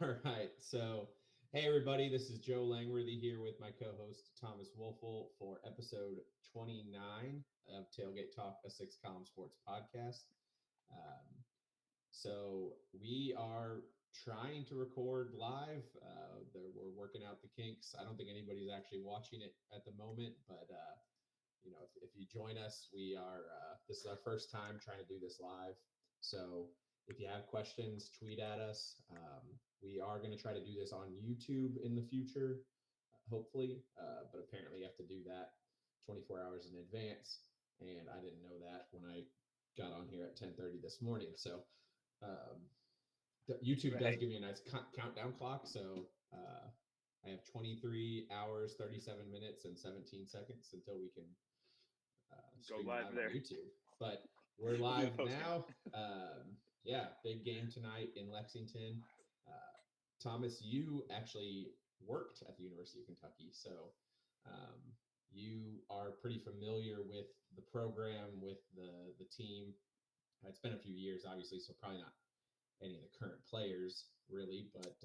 All right. So, hey, everybody, this is Joe Langworthy here with my co host, Thomas Woelfel, for episode 29 of Tailgate Talk, a six column sports podcast. Um, so, we are trying to record live. We're working out the kinks. I don't think anybody's actually watching it at the moment, but if you join us, this is our first time trying to do this live. So if you have questions, tweet at us. We are going to try to do this on YouTube in the future, hopefully, but apparently you have to do that 24 hours in advance. And I didn't know that when I got on here at 10:30 this morning. So um, YouTube does give me a nice countdown clock. So I have 23 hours, 37 minutes, and 17 seconds until we can Go stream live live there. on YouTube. But we're We'll do the live post game. now. Yeah, big game tonight in Lexington. Thomas, you actually worked at the University of Kentucky, so you are pretty familiar with the program, with the team. It's been a few years, obviously, so probably not any of the current players really, but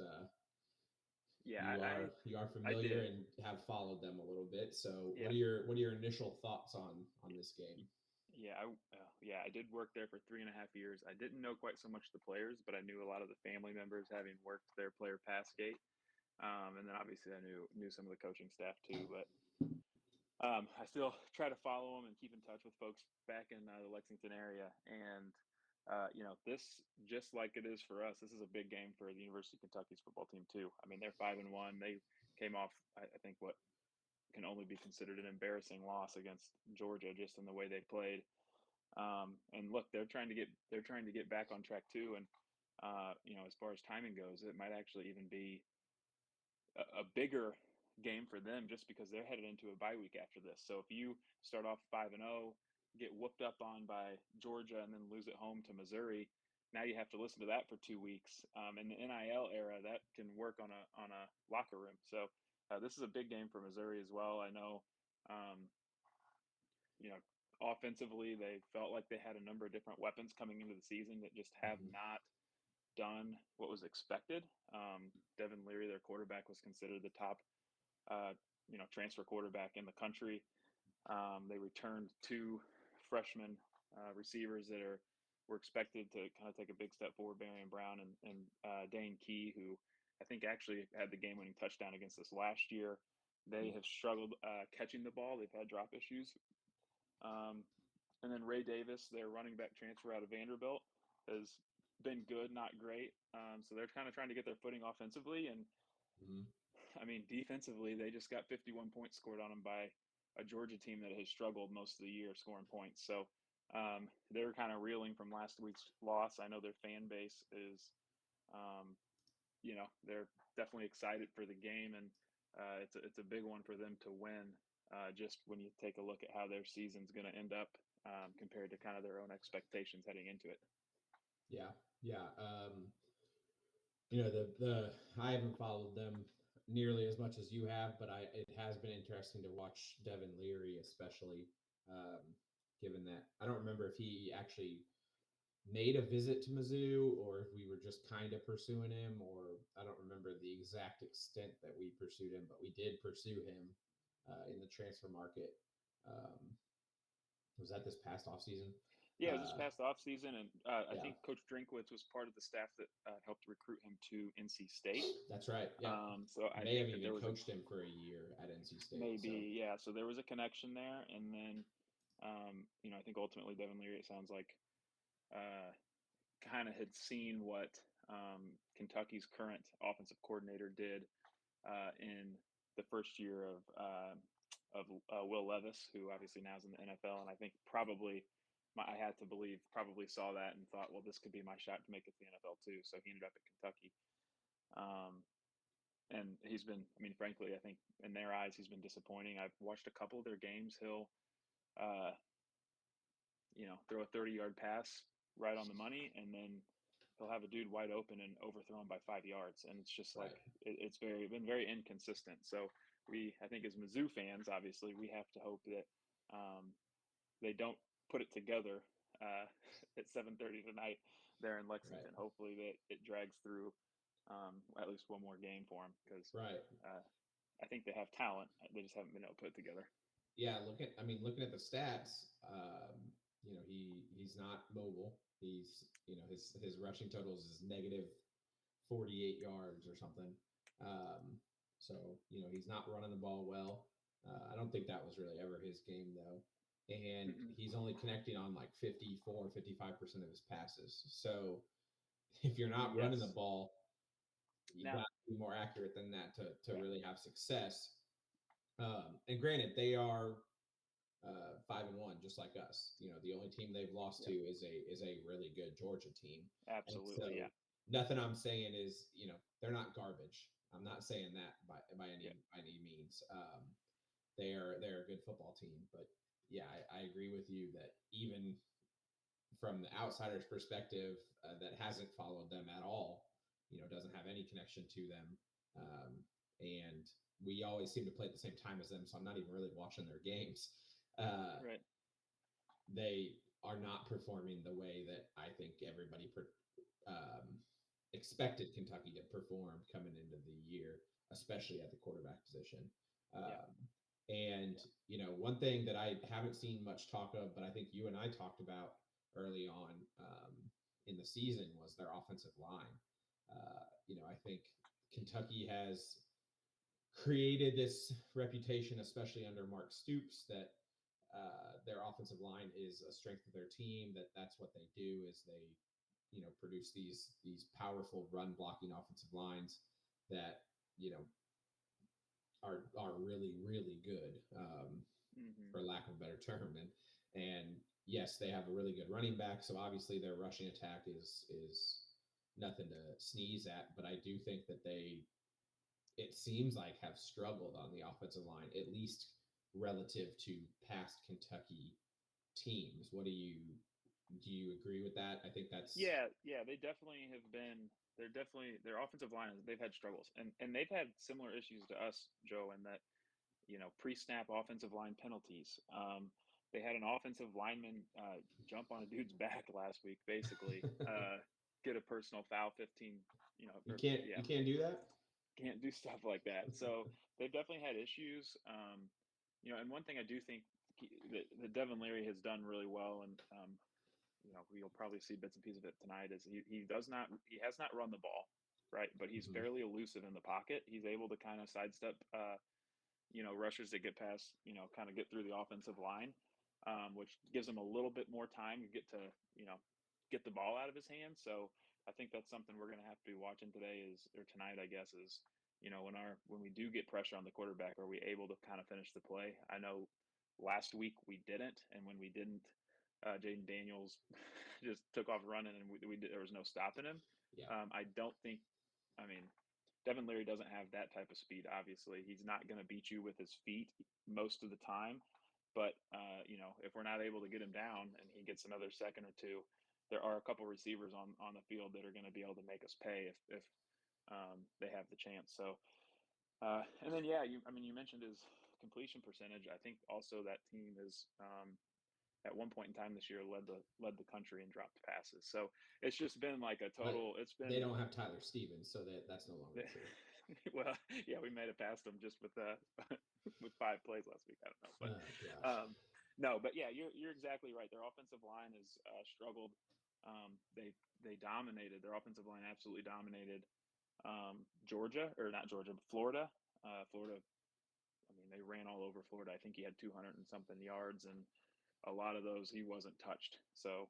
Yeah, you are I familiar did. and have followed them a little bit. So Yeah, what are your initial thoughts on this game? I did work there for 3.5 years. I didn't know quite so much the players, but I knew a lot of the family members, having worked their player pass gate. And then obviously I knew some of the coaching staff too. But I still try to follow them and keep in touch with folks back in the Lexington area. And this, just like it is for us, this is a big game for the University of Kentucky's football team too. I mean, they're 5-1. They came off, I think, what can only be considered an embarrassing loss against Georgia, just in the way they played. And look, they're trying to get back on track too. And as far as timing goes, it might actually even be a bigger game for them, just because they're headed into a bye week after this. So if you start off 5-0, get whooped up on by Georgia, and then lose at home to Missouri, now you have to listen to that for 2 weeks. In the NIL era, that can work on a locker room. So this is a big game for Missouri as well. I know, um, you know, offensively, they felt like they had a number of different weapons coming into the season that just have Mm-hmm. not done what was expected. Devin Leary, their quarterback, was considered the top, transfer quarterback in the country. They returned two freshman receivers that were expected to kind of take a big step forward, Barian Brown and Dane Key, who I think actually had the game-winning touchdown against us last year. They have struggled catching the ball. They've had drop issues. And then Ray Davis, their running back transfer out of Vanderbilt, has been good, not great. So they're kind of trying to get their footing offensively. And Mm-hmm. I mean, defensively, they just got 51 points scored on them by a Georgia team that has struggled most of the year scoring points. So they're kind of reeling from last week's loss. I know their fan base is, they're definitely excited for the game, and it's a big one for them to win. Just when you take a look at how their season's going to end up, compared to kind of their own expectations heading into it. Yeah, yeah. The I haven't followed them nearly as much as you have, but it has been interesting to watch Devin Leary, especially um, given that I don't remember if he actually made a visit to Mizzou or if we were just kind of pursuing him, or I don't remember the exact extent that we pursued him, but we did pursue him in the transfer market. Um, was that this past off season? Yeah, it was this Uh, past off season, and I yeah, think Coach Drinkwitz was part of the staff that helped recruit him to NC State. that's right. Yeah, So I may have think that there even was a coached him for a year at NC State. maybe, So yeah. So there was a connection there, and then I think ultimately Devin Leary, it sounds like, uh, kind of had seen what Kentucky's current offensive coordinator did in the first year of Will Levis, who obviously now is in the NFL, and I think probably I had to believe probably saw that and thought, well, this could be my shot to make it to the NFL too. So he ended up at Kentucky, um, and he's been. I mean, frankly, I think in their eyes, he's been disappointing. I've watched a couple of their games. He'll, uh, throw a 30-yard pass right on the money, and then he'll have a dude wide open and overthrow him by 5 yards. And it's just like right, it's been very inconsistent. So I think as Mizzou fans, obviously, we have to hope that they don't put it together uh, at 7:30 tonight there in right. Lexington. Hopefully that it drags through at least one more game for him because Right. I think they have talent. They just haven't been able to put it together. Yeah, looking at the stats, he's not mobile. He's, his rushing totals is negative 48 yards or something. Um, so, he's not running the ball well. I don't think that was really ever his game though. And Mm-mm. he's only connecting on like 55% of his passes. So if you're not running the Yes. ball, you Now, got to be more accurate than that to yeah, really have success. And granted, they are 5-1, just like us. The only team they've lost to yeah, is a really good Georgia team, and absolutely, so yeah, nothing I'm saying is they're not garbage. I'm not saying that by yeah, any means. They're a good football team, but yeah, I agree with you that even from the outsider's perspective, that hasn't followed them at all, doesn't have any connection to them, and we always seem to play at the same time as them, so I'm not even really watching their games. Uh, right, they are not performing the way that I think everybody um, expected Kentucky to perform coming into the year, especially at the quarterback position. yeah, Um, and yeah, one thing that I haven't seen much talk of, but I think you and I talked about early on in the season was their offensive line. I think Kentucky has created this reputation, especially under Mark Stoops, that their offensive line is a strength of their team. That's what they do is they produce these powerful run blocking offensive lines that you know are really really good, mm-hmm. for lack of a better term. And yes, they have a really good running back, so obviously their rushing attack is nothing to sneeze at. But I do think that they, it seems like, have struggled on the offensive line, at least relative to past Kentucky teams. Do you agree with that? I think that's Yeah, yeah, they definitely have been. They're definitely their offensive line. They've had struggles, and they've had similar issues to us, Joe, in that pre-snap offensive line penalties. They had an offensive lineman jump on a dude's back last week, basically get a personal foul, 15. you can't do that. Can't do stuff like that. So they've definitely had issues. And one thing I do think that Devin Leary has done really well, and you'll probably see bits and pieces of it tonight, is he has not run the ball, right? But he's Mm-hmm. fairly elusive in the pocket. He's able to kind of sidestep, rushers that get past, kind of get through the offensive line, which gives him a little bit more time to get the ball out of his hands. So I think that's something we're going to have to be watching tonight, I guess, is, when we do get pressure on the quarterback, are we able to kind of finish the play? I know last week we didn't, and when we didn't, Jaden Daniels just took off running, and there was no stopping him. Yeah. I don't think, I mean, Devin Leary doesn't have that type of speed. Obviously, he's not going to beat you with his feet most of the time. But if we're not able to get him down and he gets another second or two, there are a couple receivers on the field that are going to be able to make us pay if they have the chance. So, and then you mentioned his completion percentage. I think also that team is at one point in time this year led the country in dropped passes. So it's just been like a But total. It's they been don't have Tyler Stevens, so that's no longer true. well, yeah, we might have passed them just with with 5 plays last week. I don't know, but Oh gosh. no, but yeah, you're exactly right. Their offensive line has struggled. They dominated. Their offensive line absolutely dominated Georgia, or not Georgia, but Florida. Florida. I mean, they ran all over Florida. I think he had 200 and something yards, and a lot of those he wasn't touched. So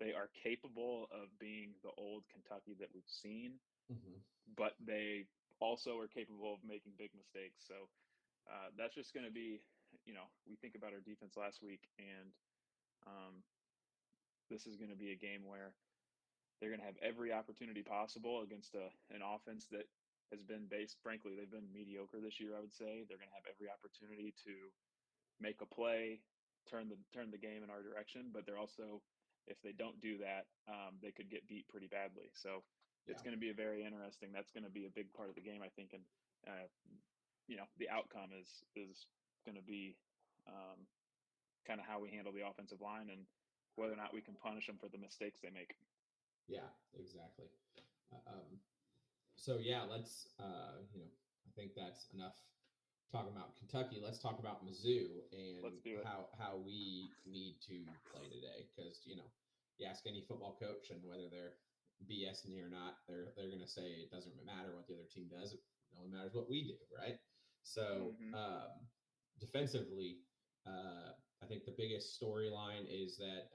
they are capable of being the old Kentucky that we've seen, Mm-hmm. but they also are capable of making big mistakes. So that's just going to be, we think about our defense last week, and um, this is going to be a game where they're going to have every opportunity possible against an offense that has been frankly, they've been mediocre this year, I would say. They're going to have every opportunity to make a play, turn the game in our direction, but they're also, if they don't do that, they could get beat pretty badly. So it's Yeah. going to be a very interesting. That's going to be a big part of the game, I think, and the outcome is going to be kind of how we handle the offensive line and whether or not we can punish them for the mistakes they make. Yeah. Exactly. Um, So yeah, let's I think that's enough talking about Kentucky. Let's talk about Mizzou and Let's do it. how we need to play today. Because you ask any football coach, and whether they're BS me or not, they're going to say it doesn't matter what the other team does. It only matters what we do, right? So Mm-hmm. defensively, I think the biggest storyline is that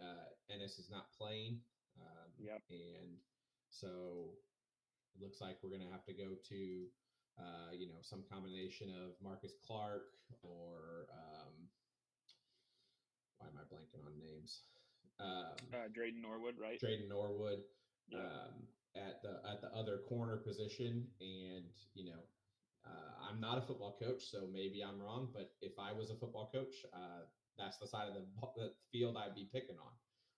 Ennis is not playing, Yep. and so it looks like we're going to have to go to some combination of Marcus Clark or why am I blanking on names? Drayden Norwood, right? Drayden Norwood Yep. at the other corner position, and I'm not a football coach, so maybe I'm wrong. But if I was a football coach, that's the side of the field I'd be picking on.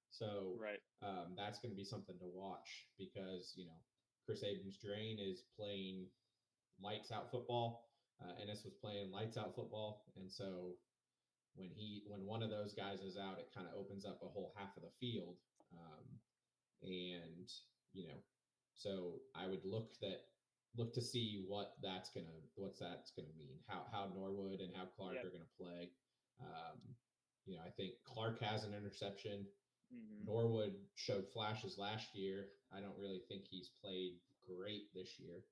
So Right. that's going to be something to watch because Chris Abrams-Drain is playing lights out football. Ennis was playing lights out football, and so when one of those guys is out, it kind of opens up a whole half of the field, and you know, so I would look to see what's that's gonna mean, how Norwood and how Clark Yep. are gonna play. I think Clark has an interception. Mm-hmm. Norwood showed flashes last year. I don't really think he's played great this year.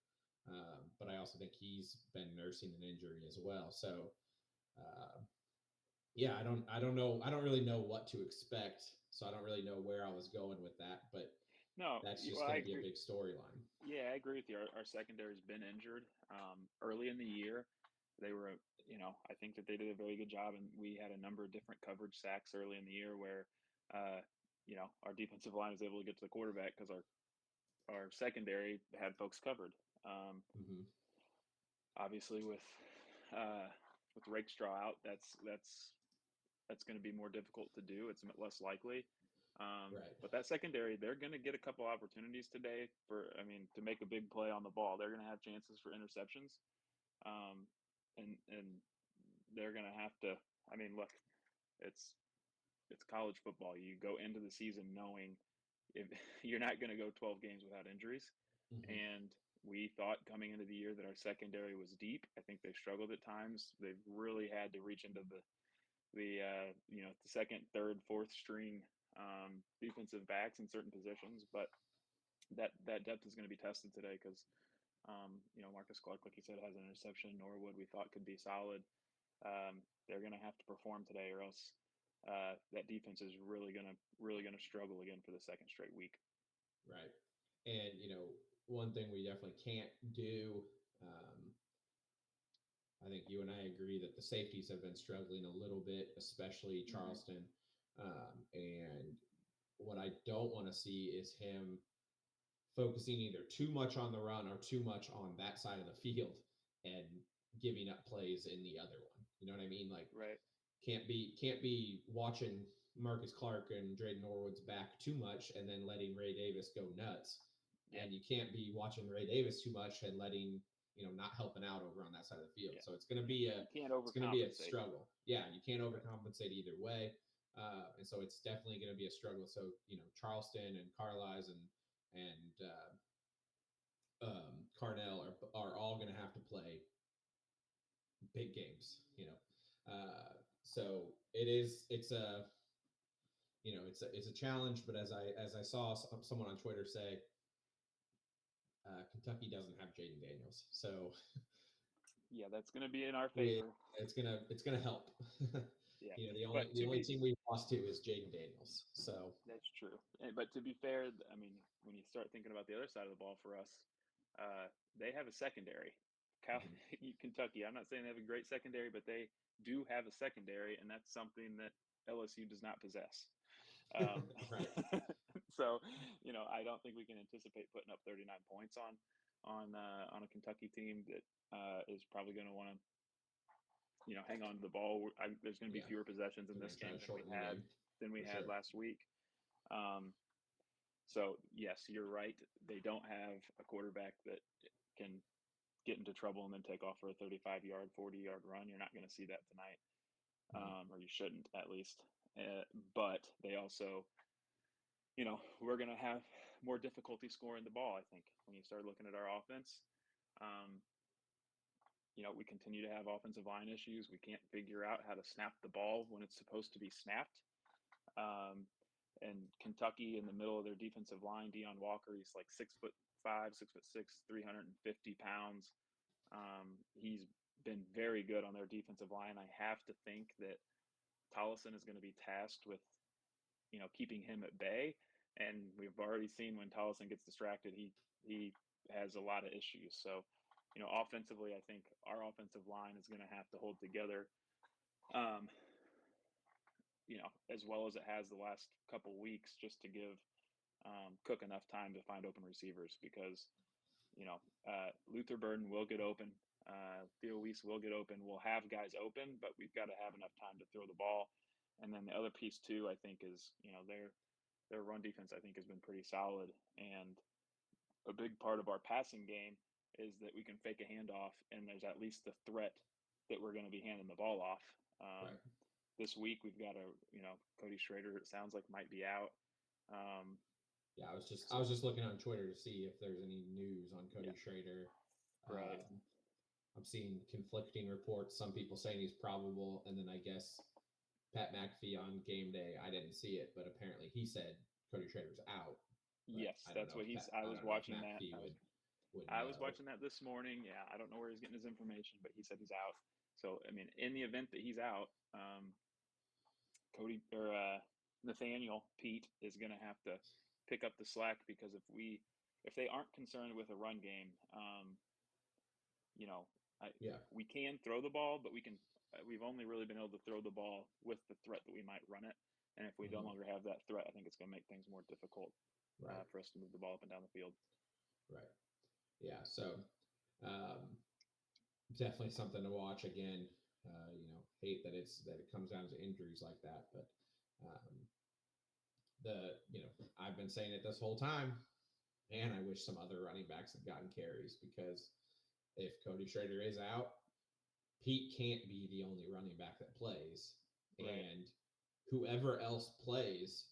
But I also think he's been nursing an injury as well. So uh, yeah, I don't know. I don't really know what to expect. So I don't really know where I was going with that, but No, that's just well, I going to be a agree. big storyline. Yeah, I agree with you. Our secondary's been injured. Early in the year, they were, I think that they did a very good job, and we had a number of different coverage sacks early in the year where, uh, our defensive line was able to get to the quarterback because our secondary had folks covered. Mm-hmm. Obviously, with Rakestraw out, that's going to be more difficult to do. It's less likely. Right. But that secondary, they're going to get a couple opportunities today to make a big play on the ball. They're going to have chances for interceptions. And they're going to have to, look, it's, it's college football. You go into the season knowing if you're not going to go 12 games without injuries. Mm-hmm. And we thought coming into the year that our secondary was deep. I think they've struggled at times. They've really had to reach into the second, third, fourth string defensive backs in certain positions, but that depth is going to be tested today because Marcus Clark, like you said, has an interception. Norwood we thought could be solid. They're going to have to perform today, or else that defense is really gonna struggle again for the second straight week. Right. And one thing we definitely can't do. Um, I think you and I agree that the safeties have been struggling a little bit, especially Mm-hmm. Charleston. And what I don't want to see is him focusing either too much on the run or too much on that side of the field and giving up plays in the other one. You know what I mean? Like Right. can't be watching Marcus Clark and Drayden Norwood's back too much and then letting Ray Davis go nuts. Yep. And you can't be watching Ray Davis too much and letting not helping out over on that side of the field. Yeah. So it's going to be You can't a overcompensate. struggle. Yeah, you can't Right. overcompensate either way. And so it's definitely going to be a struggle. So Charleston and Carlisle and Carnell are all going to have to play big games. So it's a challenge. But as I saw someone on Twitter say, Kentucky doesn't have Jaden Daniels, so Yeah, that's going to be in our favor. it's gonna help. Yeah, The only team we've lost to is Jaden Daniels. So that's true. But to be fair, when you start thinking about the other side of the ball for us, they have a secondary. Kentucky, I'm not saying they have a great secondary, but they do have a secondary, and that's something that LSU does not possess. right. So, I don't think we can anticipate putting up 39 points on a Kentucky team that is probably going to want to hang on to the ball. There's going to be Yeah. fewer possessions in They're this gonna try game to shorten the game than we for had sure. last week. So yes, you're right. They don't have a quarterback that can get into trouble and then take off for a 35-yard, 40-yard run. You're not going to see that tonight, or you shouldn't at least. But they also, we're going to have more difficulty scoring the ball. I think when you start looking at our offense, um, we continue to have offensive line issues. We can't figure out how to snap the ball when it's supposed to be snapped. Um, and Kentucky in the middle of their defensive line, Deion Walker, he's like 6'5", 6'6", 350 pounds. He's been very good on their defensive line. I have to think that Tollison is going to be tasked with, keeping him at bay. And we've already seen when Tollison gets distracted, he has a lot of issues. So, offensively, I think our offensive line is going to have to hold together, um, as well as it has the last couple weeks, just to give Cook enough time to find open receivers, because Luther Burden will get open. Theo Weiss will get open. We'll have guys open, but we've got to have enough time to throw the ball. And then the other piece too, I think, is their run defense, I think, has been pretty solid. And a big part of our passing game is that we can fake a handoff, and there's at least the threat that we're going to be handing the ball off. Right. This week we've got Cody Schrader. It sounds like might be out. Yeah, I was just looking on Twitter to see if there's any news on Cody Schrader. Right. I'm seeing conflicting reports. Some people saying he's probable, and then I guess Pat McAfee on game day, I didn't see it, but apparently he said Cody Schrader's out. Yes, that's what he's. I was watching that. I was watching that this morning. Yeah, I don't know where he's getting his information, but he said he's out. So I mean, in the event that he's out, Nathaniel Pete is going to have to pick up the slack, because if they aren't concerned with a run game, we can throw the ball, but we've only really been able to throw the ball with the threat that we might run it. And if we no longer have that threat, I think it's going to make things more difficult for us to move the ball up and down the field. Right. Yeah. So definitely something to watch again. Hate that it comes down to injuries like that, but I've been saying it this whole time, and I wish some other running backs had gotten carries, because if Cody Schrader is out, Pete can't be the only running back that plays. Right. And whoever else plays,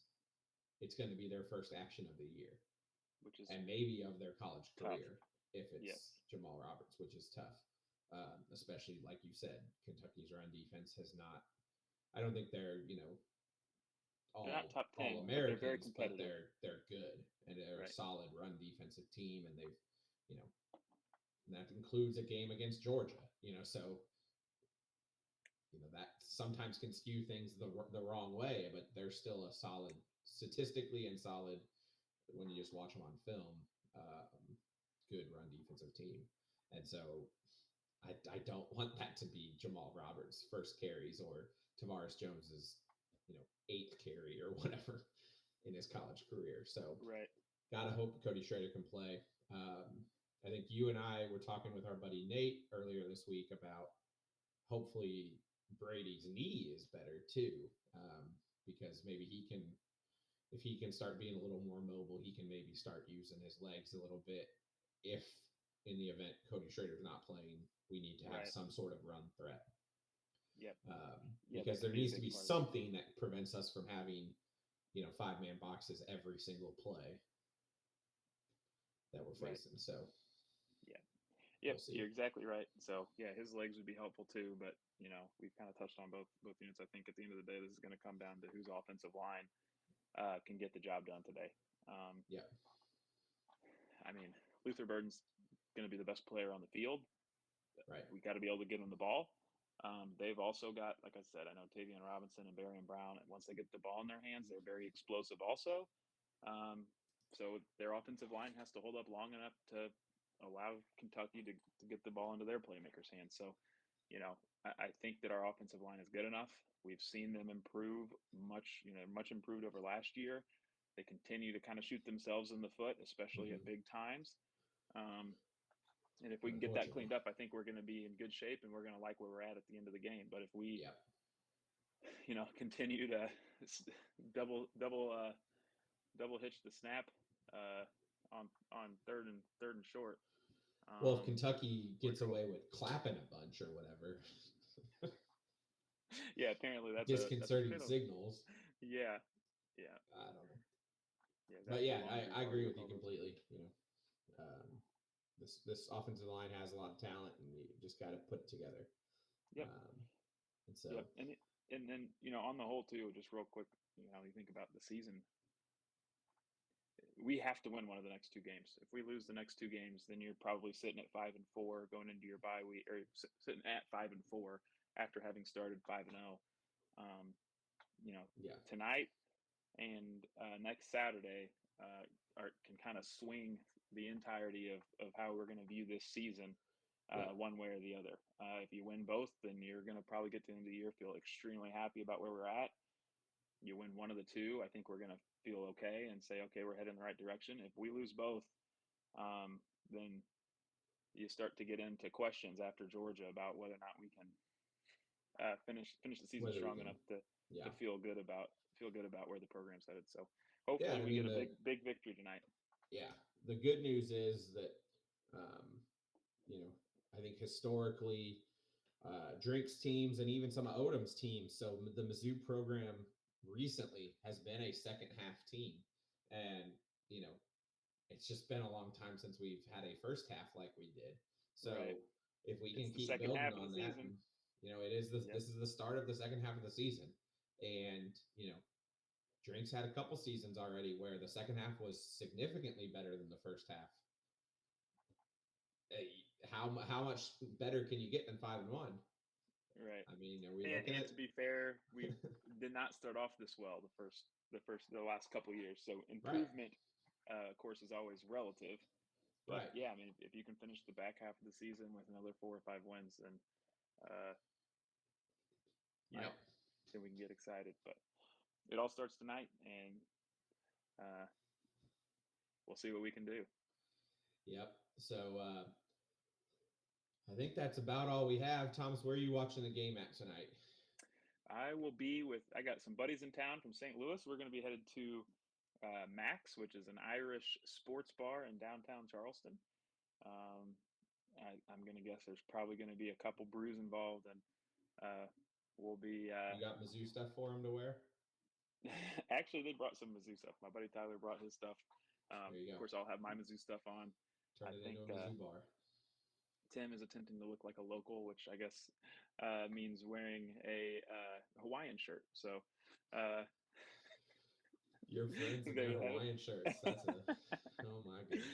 it's going to be their first action of the year, and maybe of their college career if it's Jamal Roberts, which is tough. Especially like you said, Kentucky's run defense has not. I don't think they're all top 10, all Americans, they're very competitive. But they're good, and they're a solid run defensive team, and they've and that includes a game against Georgia. So that sometimes can skew things the wrong way, but they're still a solid, statistically and solid when you just watch them on film. Good run defensive team, and so I don't want that to be Jamal Roberts' first carries or Tavares Jones's 8th carry or whatever in his college career. So gotta hope Cody Schrader can play. I think you and I were talking with our buddy Nate earlier this week about hopefully Brady's knee is better too, because maybe if he can start being a little more mobile, he can maybe start using his legs a little bit. If in the event Cody Schrader's not playing, we need to have some sort of run threat. Yep. Because there needs to be something that prevents us from having 5-man boxes every single play that we're facing. So Yep, you're exactly right. So his legs would be helpful too, but we've kind of touched on both units. I think at the end of the day, this is going to come down to whose offensive line can get the job done today. I mean, Luther Burden's going to be the best player on the field. Right. We got to be able to get him the ball. They've also got, like I said, I know Tavion Robinson and Barian Brown, and once they get the ball in their hands, they're very explosive also. So their offensive line has to hold up long enough to allow Kentucky to get the ball into their playmakers' hands. So, I think that our offensive line is good enough. We've seen them improve much improved over last year. They continue to kind of shoot themselves in the foot, especially at big times. And if we can get that cleaned up, I think we're going to be in good shape, and we're going to like where we're at the end of the game. But if we, continue to double hitch the snap on third and short. Well, if Kentucky gets away with clapping a bunch or whatever. Yeah, apparently that's disconcerting signals. Yeah. I don't know. Yeah, But that's the yeah, laundry I part agree of with you all those. completely. This offensive line has a lot of talent, and you just got to put it together. Yep. Um, and so, Yep. And then on the whole too, just real quick, you think about the season, we have to win one of the next two games. If we lose the next two games, then you're probably sitting at 5-4 going into your bye week, or sitting at 5-4 after having started 5-0. Um, yeah, Tonight and next Saturday can kind of swing the entirety of how we're going to view this season, yeah, one way or the other. If you win both, then you're going to probably get to the end of the year, feel extremely happy about where we're at. You win one of the two, I think we're going to feel okay and say, okay, we're heading in the right direction. If we lose both, then you start to get into questions after Georgia about whether or not we can finish the season whether we strong can, enough to yeah, feel good about where the program's headed. So yeah. hopefully I we mean, get a big victory tonight. yeah, the good news is that, um, you know, I think historically, Drake's teams and even some of Odom's teams. So the Mizzou program recently has been a second half team, and you know it's just been a long time since we've had a first half like we did. Right. So if we can It's the keep second building half of the on that, season. and it is Yep. this is the start of the second half of the season, and Drink's had a couple seasons already where the second half was significantly better than the first half. How much better can you get than 5-1? Right. I mean, are we And looking and at to be fair, we did not start off this well the last couple of years. So right, improvement, of course, is always relative. But right, yeah, I mean, if you can finish the back half of the season with another 4 or 5 wins, then uh, you right? know, then we can get excited. But it all starts tonight, and uh, we'll see what we can do. Yep. So I think that's about all we have. Thomas, where are you watching the game at tonight? I got some buddies in town from St. Louis. We're going to be headed to Max, which is an Irish sports bar in downtown Charleston. Um, I'm going to guess there's probably going to be a couple brews involved, and we'll be. You got Mizzou stuff for him to wear? Actually, they brought some Mizzou stuff. My buddy Tyler brought his stuff. There you Of go. course, I'll have my Mizzou stuff on. Turn I it think into a Mizzou bar. Tim is attempting to look like a local, which I guess means wearing a Hawaiian shirt. So Your friends in there their you have Hawaiian shirts. That's a it. oh my goodness.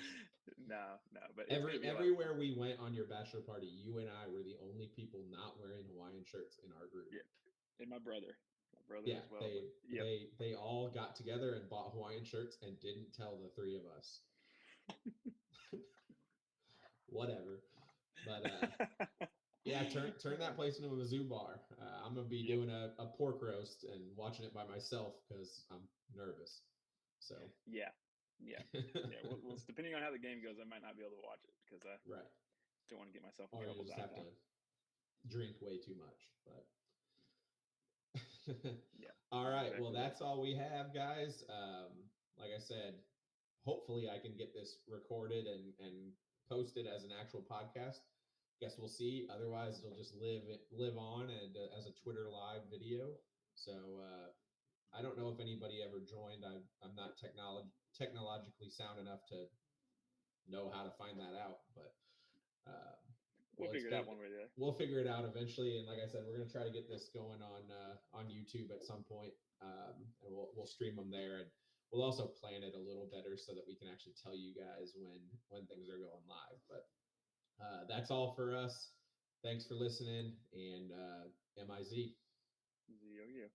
No, but it's going to be a lot of Everywhere fun. we went on your bachelor party, you and I were the only people not wearing Hawaiian shirts in our group. Yeah, and my brother Yeah, as well. But they yep, they they all got together and bought Hawaiian shirts and didn't tell the three of us. Whatever. But yeah, turn that place into a Mizzou bar. I'm gonna be yep, doing a pork roast and watching it by myself because I'm nervous. So yeah, yeah, yeah. Well, depending on how the game goes, I might not be able to watch it because I right, don't want to get myself in or trouble you'll just have to downtown. drink way too much. But Yeah, all that's right, well exactly right. that's all we have, guys. Like I said, hopefully I can get this recorded and posted as an actual podcast. Guess we'll see. Otherwise, it'll just live on and as a Twitter live video. So I don't know if anybody ever joined. I'm not technologically sound enough to know how to find that out, but uh, We'll well, it's figure it been out one way or the other. we'll figure it out eventually. And like I said, we're gonna try to get this going on YouTube at some point, and we'll stream them there, and we'll also plan it a little better so that we can actually tell you guys when things are going live. But that's all for us. Thanks for listening, and MIZ. ZOU.